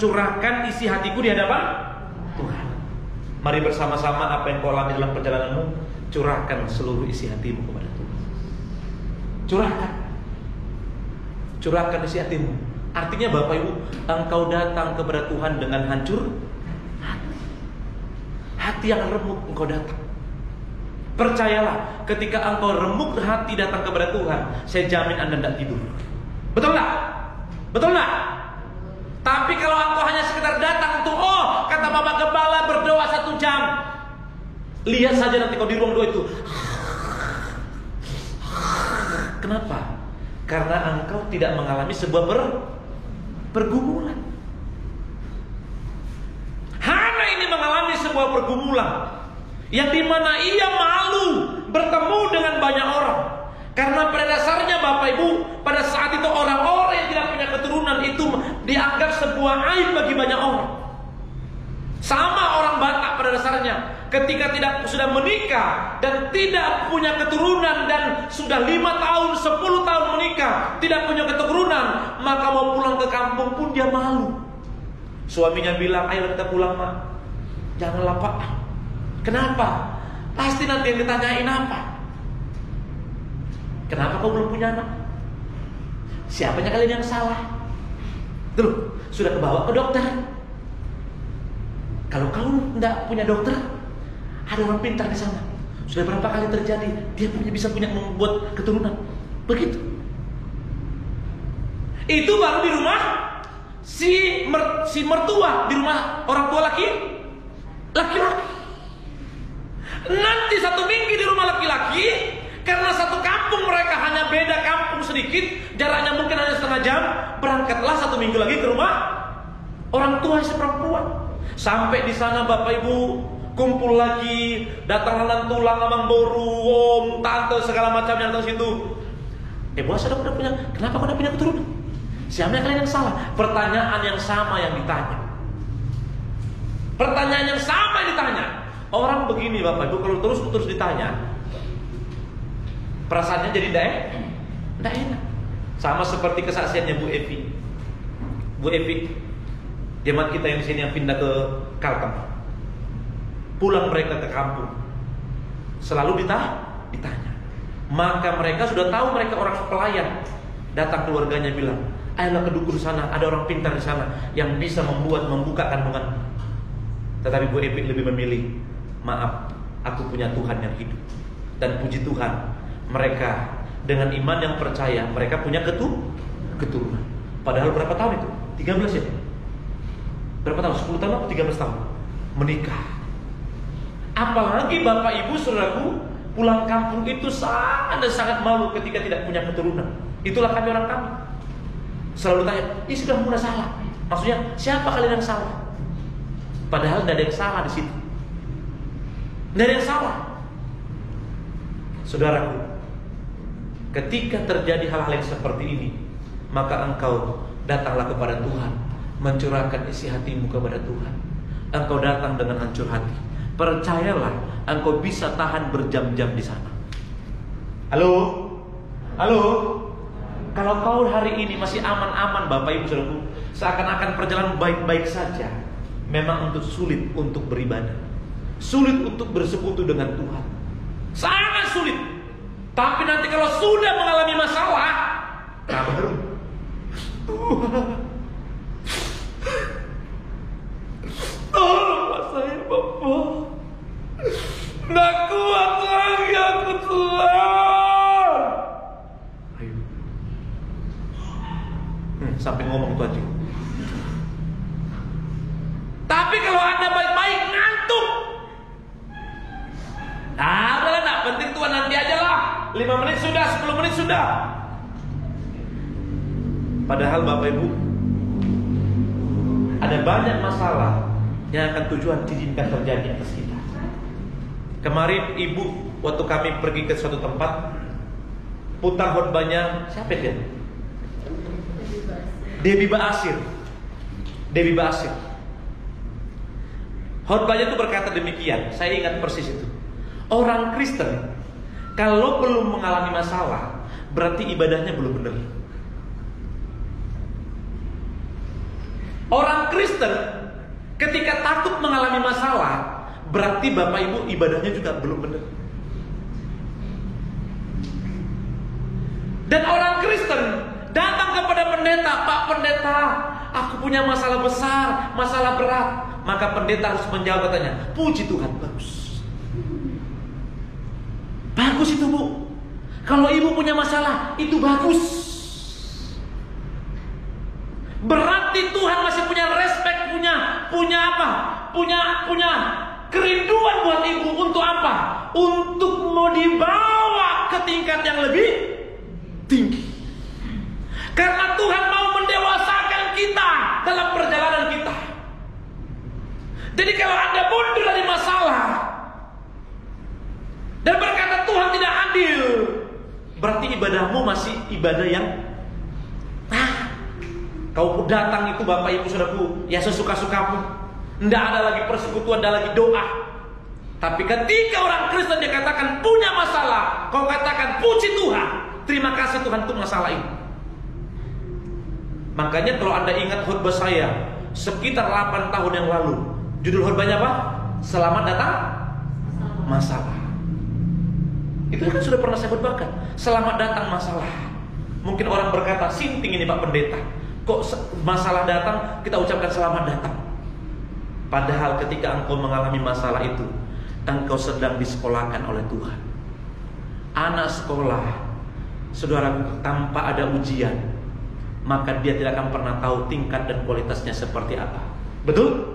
Curahkan isi hatiku di hadapan Tuhan. Mari bersama-sama apa yang kau alami dalam perjalananmu, curahkan seluruh isi hatimu kepada Tuhan. Curahkan isi hatimu. Artinya Bapak Ibu, engkau datang kepada Tuhan dengan hancur hati. Hati yang remuk engkau datang. Percayalah, ketika engkau remuk hati datang kepada Tuhan, saya jamin Anda tidak tidur. Betul nggak? Betul nggak? Tapi kalau engkau hanya sekedar datang untuk, oh, kata Bapak Gembala berdoa 1 jam, lihat saja nanti kau di ruang doa itu. Kenapa? Karena engkau tidak mengalami sebuah pergumulan. Hana ini mengalami sebuah pergumulan yang dimana ia malu bertemu dengan banyak orang. Karena pada dasarnya Bapak Ibu, pada saat itu orang-orang yang tidak punya keturunan itu dianggap sebuah aib bagi banyak orang. Sama orang Batak pada dasarnya, ketika sudah menikah dan tidak punya keturunan dan sudah 5 tahun, 10 tahun menikah, tidak punya keturunan, maka mau pulang ke kampung pun dia malu. Suaminya bilang, ayo kita pulang Mak. Janganlah Pak. Kenapa? Pasti nanti yang ditanyain apa? Kenapa kau belum punya anak? Siapanya kalian yang salah? Tuh, sudah kebawa ke dokter. Kalau kau tidak punya dokter, ada orang pintar di sana. Sudah berapa kali terjadi, dia bisa membuat keturunan. Begitu. Itu baru di rumah si mertua, di rumah orang tua laki-laki. Nanti 1 minggu di rumah laki-laki. Karena satu kampung mereka hanya beda kampung sedikit, jaraknya mungkin hanya setengah jam, berangkatlah 1 minggu lagi ke rumah orang tua si perempuan. Sampai di sana Bapak Ibu kumpul lagi, datang tulang amang boru, om, tante segala macam yang datang situ. Bos udah punya, kenapa kau udah punya keturunan? Siapa kalian yang salah? Pertanyaan yang sama yang ditanya. Pertanyaan yang sama yang ditanya. Orang begini Bapak Ibu, kalau terus ditanya, perasaannya jadi tidak enak. Sama seperti kesaksiannya Bu Evi. Bu Evi, jemaat kita yang di sini yang pindah ke Kalteng. Pulang mereka ke kampung, selalu ditanya. Maka mereka sudah tahu mereka orang pelayan. Datang keluarganya bilang, ayolah ke dukun sana, ada orang pintar di sana yang bisa membuka kandungan. Tetapi Bu Evi lebih memilih, maaf, aku punya Tuhan yang hidup. Dan puji Tuhan, mereka dengan iman yang percaya, mereka punya keturunan. Padahal berapa tahun itu? 13 ya? Berapa tahun? 10 tahun atau 13 tahun? Menikah. Apalagi Bapak Ibu Saudaraku, pulang kampung itu sangat malu ketika tidak punya keturunan. Itulah kami orang kami. Selalu tanya, ini sudah mulai salah. Maksudnya, siapa kalian yang salah? Padahal tidak ada yang salah di situ. Tidak ada yang salah. Saudaraku, ketika terjadi hal-hal yang seperti ini, maka engkau datanglah kepada Tuhan, mencurahkan isi hatimu kepada Tuhan. Engkau datang dengan hancur hati. Percayalah, engkau bisa tahan berjam-jam di sana. Halo? Kalau kau hari ini masih aman-aman Bapak Ibu Saudaraku, seakan-akan perjalanan baik-baik saja, memang sulit untuk beribadah, sulit untuk bersekutu dengan Tuhan. Sangat sulit. Tapi nanti kalau sudah mengalami masalah, baru tolonglah saya Bapak, nggak kuat lagi aku Tuhan. Ayo. Sampai ngomong itu aja. Tapi kalau Anda baik-baik ngantuk, udahlah, nak penting Tuhan, nanti aja lah. 5 menit sudah, 10 menit sudah. Padahal Bapak Ibu, ada banyak masalah yang akan Tuhan izinkan terjadi atas kita. Kemarin Ibu, waktu kami pergi ke suatu tempat, putar khotbahnya siapa dia? Debbie Basir. Khotbahnya itu berkata demikian. Saya ingat persis itu. Orang Kristen kalau belum mengalami masalah, berarti ibadahnya belum benar. Orang Kristen ketika takut mengalami masalah, berarti Bapak Ibu ibadahnya juga belum benar. Dan orang Kristen datang kepada pendeta, "Pak Pendeta, aku punya masalah besar, masalah berat." Maka pendeta harus menjawab, katanya, "Puji Tuhan, bagus. Bagus itu, Bu. Kalau ibu punya masalah, itu bagus. Berarti Tuhan masih punya respect, punya apa? Punya kerinduan buat ibu untuk apa? Untuk mau dibawa ke tingkat yang lebih tinggi. Karena Tuhan mau mendewasakan kita dalam perjalanan kita. Jadi kalau Anda mundur dari masalah dan berkata Tuhan tidak adil, berarti ibadahmu masih ibadah yang kau datang itu Bapak Ibu Saudaraku, ya sesuka-sukamu. Tidak ada lagi persekutuan, tidak lagi doa. Tapi ketika orang Kristen dia katakan punya masalah, kau katakan puji Tuhan, terima kasih Tuhan untuk masalah ini. Makanya kalau Anda ingat khotbah saya sekitar 8 tahun yang lalu, judul khotbahnya apa? Selamat datang masalah. Itu kan sudah pernah saya khotbahkan. Selamat datang masalah. Mungkin orang berkata, sinting ini Pak Pendeta, kok masalah datang kita ucapkan selamat datang. Padahal ketika engkau mengalami masalah itu, engkau sedang disekolahkan oleh Tuhan. Anak sekolah, saudara, tanpa ada ujian, maka dia tidak akan pernah tahu tingkat dan kualitasnya seperti apa. Betul?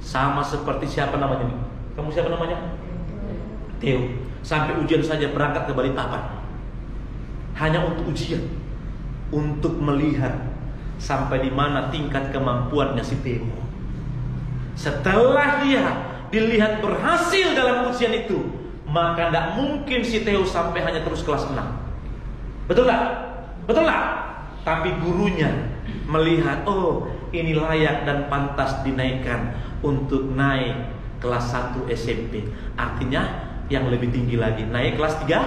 Sama seperti siapa namanya nih? Kamu siapa namanya? Theo. Sampai ujian saja berangkat ke Balikpapan. Hanya untuk ujian, untuk melihat sampai di mana tingkat kemampuannya si Theo. Setelah dia dilihat berhasil dalam ujian itu, maka tidak mungkin si Theo sampai hanya terus kelas 6. Betul tak? Betul tak? Tapi gurunya melihat, oh ini layak dan pantas dinaikkan untuk naik kelas 1 SMP. Artinya yang lebih tinggi lagi, naik kelas 13.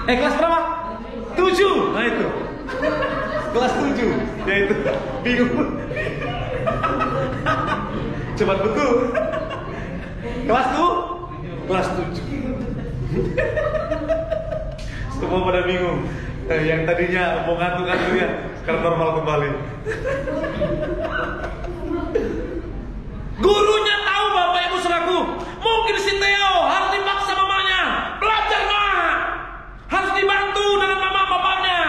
Kelas berapa? 7. Nah itu kelas 7. Ya itu bingung. Cepat betul. Kelas 7. Semua pada bingung. Yang tadinya mau ngantuk-ngantuk ya, sekarang normal kembali. Gurunya tahu Bapak Ibu Saudaraku, mungkin si Theo harus dipaksa mamanya belajar harus dibantu dengan mama bapaknya.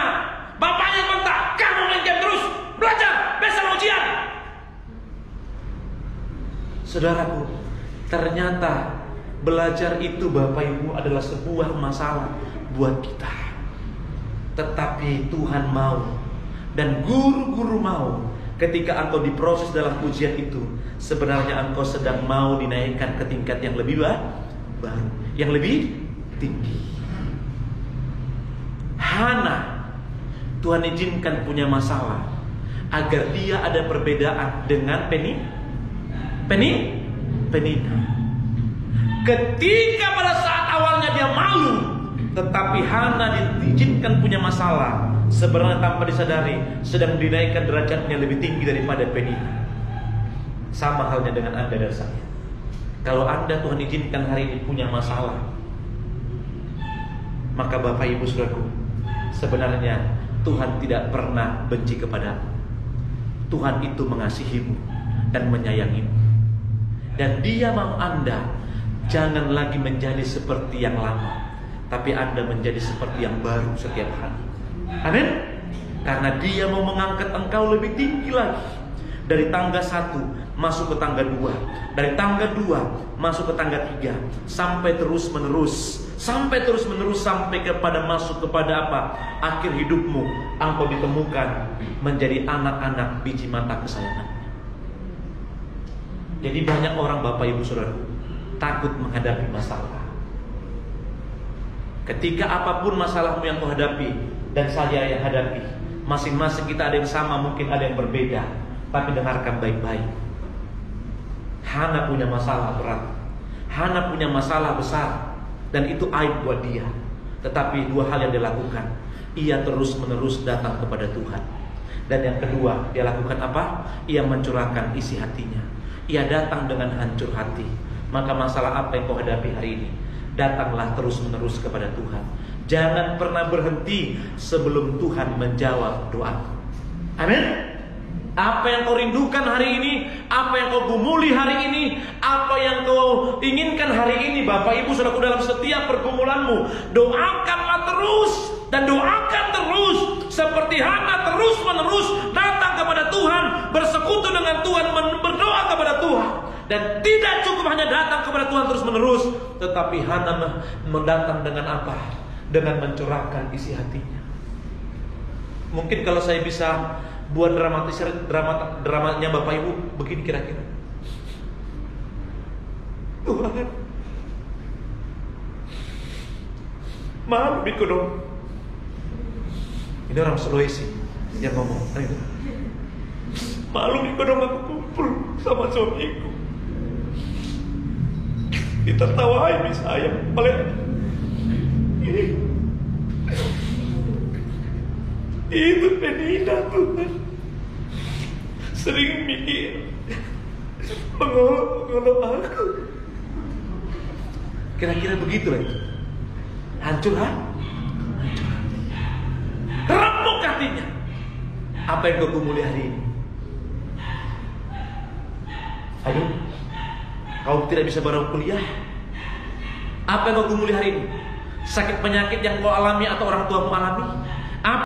Bapaknya kontak, kamu main game terus, belajar, besok ujian. Saudaraku, ternyata belajar itu Bapak Ibu adalah sebuah masalah buat kita. Tetapi Tuhan mau, dan guru-guru mau, ketika engkau diproses dalam ujian itu, sebenarnya engkau sedang mau dinaikkan ke tingkat yang lebih baru, yang lebih tinggi. Hana, Tuhan izinkan punya masalah agar dia ada perbedaan dengan Penina. Ketika pada saat awalnya dia malu, tetapi Hana diizinkan punya masalah, sebenarnya tanpa disadari sedang dinaikkan derajatnya lebih tinggi daripada Penina. Sama halnya dengan Anda dan saya. Kalau Anda Tuhan izinkan hari ini punya masalah, maka Bapak Ibu Saudaraku, sebenarnya Tuhan tidak pernah benci kepadamu. Tuhan itu mengasihimu dan menyayangimu. Dan Dia mau Anda jangan lagi menjadi seperti yang lama, tapi Anda menjadi seperti yang baru setiap hari. Amin. Karena Dia mau mengangkat engkau lebih tinggi lagi. Dari tangga 1 masuk ke tangga 2, dari tangga 2 masuk ke tangga 3, sampai terus menerus sampai kepada masuk kepada apa? Akhir hidupmu engkau ditemukan menjadi anak-anak biji mata kesayangannya. Jadi banyak orang Bapak Ibu Saudara takut menghadapi masalah. Ketika apapun masalahmu yang kau hadapi dan saya yang hadapi, masing-masing kita ada yang sama, mungkin ada yang berbeda. Tapi dengarkan baik-baik. Hana punya masalah berat, Hana punya masalah besar. dan itu aib buat dia. Tetapi dua hal yang dia lakukan, ia terus-menerus datang kepada Tuhan. Dan yang kedua, dia lakukan apa? Ia mencurahkan isi hatinya. Ia datang dengan hancur hati. Maka masalah apa yang kau hadapi hari ini, datanglah terus-menerus kepada Tuhan. Jangan pernah berhenti sebelum Tuhan menjawab doa. Amin. Apa yang kau rindukan hari ini, apa yang kau gumuli hari ini, apa yang kau inginkan hari ini, Bapak Ibu Saudaraku, dalam setiap pergumulanmu, doakanlah terus dan doakan terus. Seperti Hana terus-menerus datang kepada Tuhan, bersekutu dengan Tuhan, berdoa kepada Tuhan. Dan tidak cukup hanya datang kepada Tuhan terus-menerus, tetapi Hana mendatang dengan apa? Dengan mencurahkan isi hatinya. Mungkin kalau saya bisa buat dramanya Bapak Ibu begini kira-kira. Tuhan, maaf biku dong. Ini orang Sulawesi yang ngomong. Malu biku dong, aku kumpul sama suamiku. Ditertawai saya oleh itu penina Tuhan. Sering mikir mengolok aku. Kira-kira begitulah itu. Hancur remuk hatinya. Apa yang kau gumuli hari ini? Aduh, kau tidak bisa baru kuliah. Apa yang kau gumuli hari ini? Sakit penyakit yang kau alami atau orang tuamu alami? Apa